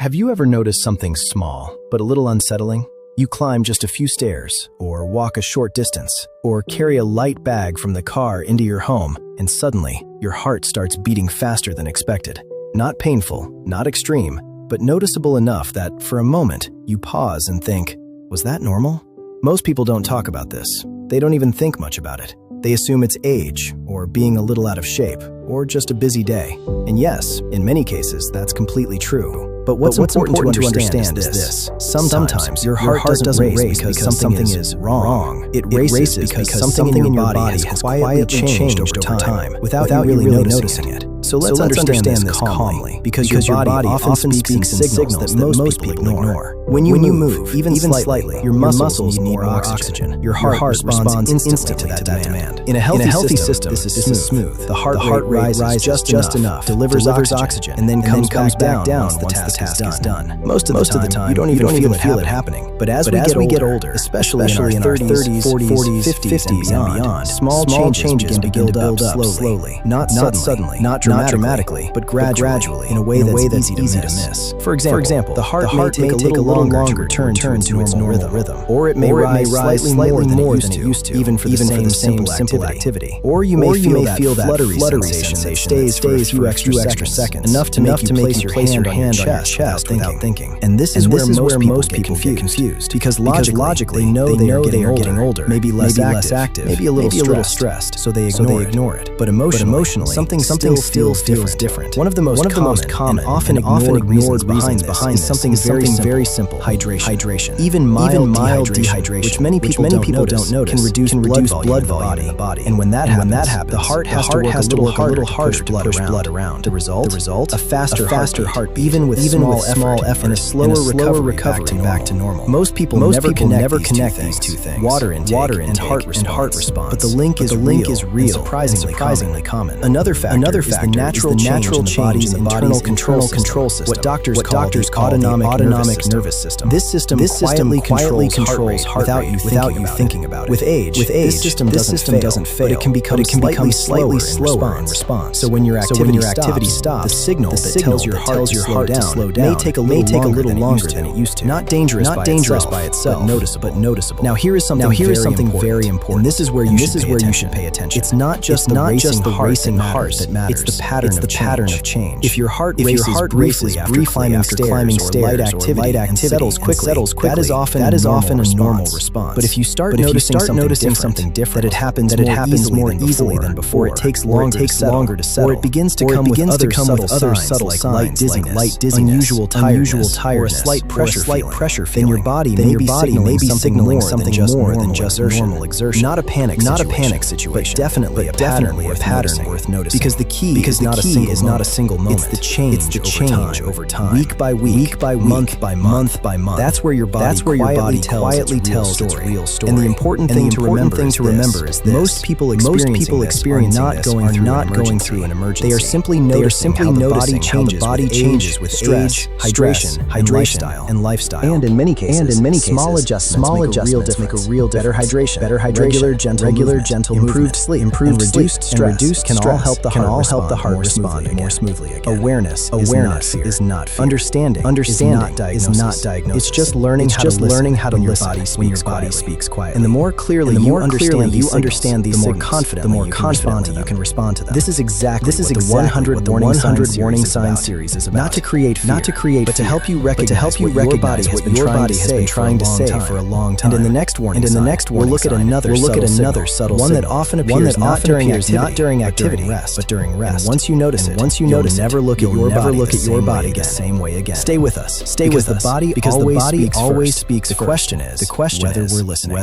Have you ever noticed something small, but a little unsettling? You climb just a few stairs, or walk a short distance, or carry a light bag from the car into your home, and suddenly, your heart starts beating faster than expected. Not painful, not extreme, but noticeable enough that, for a moment, you pause and think, was that normal? Most people don't talk about this. They don't even think much about it. They assume it's age, or being a little out of shape, or just a busy day. And yes, in many cases, that's completely true. But what's important to understand is this. Sometimes your heart doesn't race because something is wrong. It races because something in your body has quietly changed over time without you really noticing it. So let's understand this calmly, because your body often speaks in signals that most people ignore. When you move, even slightly, your muscles need more oxygen. Your heart responds instantly to that demand. In a healthy system, this is smooth. The heart rate rises just enough, delivers oxygen, and then comes back down once the task is done. Most of the time, you don't even feel it happening. But as we get older, especially in our 30s, 40s, 50s, and beyond, small changes begin to build up slowly. Not suddenly, not dramatically, but gradually, in a way that's easy to miss. For example, the heart may take a little longer to return to its normal rhythm, or it may rise slightly more than it used to, even for the same simple activity. Or you may feel that fluttery sensation that stays for a few extra seconds, enough to make you place your hand on your chest without thinking. And this is where most people get confused, because logically they know they are getting older, maybe less active, maybe a little stressed, so they ignore it. But emotionally, something still feels different. One of the most common and often ignored reasons behind this is something very simple: hydration. Even mild dehydration, which many people don't notice, can reduce blood volume in the body. And when that happens, the heart has to work a little harder to push blood around. The result? A faster heartbeat, even with small effort, and a slower recovery back to normal. Most people never connect these two things: water intake and heart response. But the link is real and surprisingly common. Another factor is the natural change in the body's internal control system, what doctors call autonomic nervous system. This system quietly controls heart rate without you thinking about it. With age, this system doesn't fail, but it can become slightly slower in response. So when your activity stops, the signal that tells your heart to slow down may take a little longer than it used to. Not dangerous by itself, but noticeable. Now here is something very important. And this is where you should pay attention. It's not just the racing heart that matters. It's the pattern of change. If your heart races briefly after climbing stairs or light activity and settles quickly, that is often a normal response. But if you start noticing something different, that it happens more easily than before, it takes longer to settle, or it begins to come with other subtle signs like light dizziness, unusual tiredness, or a slight pressure feeling, then your body may be signaling something more than just normal exertion. Not a panic situation, but definitely a pattern worth noticing. Because the key is not a single moment. It's the change over time. Week by week, month by month. That's where your body quietly tells its real story. And the important thing to remember is this: most people experiencing not going through an emergency. They are simply noticing how the body changes with age, hydration, and lifestyle. And in many cases, small adjustments make a real difference. Better hydration, regular gentle improved sleep, reduced stress can all help the heart respond more smoothly again. Awareness is not fear. Understanding is not diagnosis. It's just learning how to listen when your body speaks quietly. And the more clearly you understand these signals, the more confidently you can respond to them. This is exactly what the 100 warning signs series is about. Not to create fear, but to help you recognize what your body has been trying to say for a long time. And in the next warning sign, we'll look at another subtle one that often appears not during activity rest, but during rest. And once you notice it, you'll never look at your body the same way again. Stay with us, because the body always speaks first. The question is whether we're listening.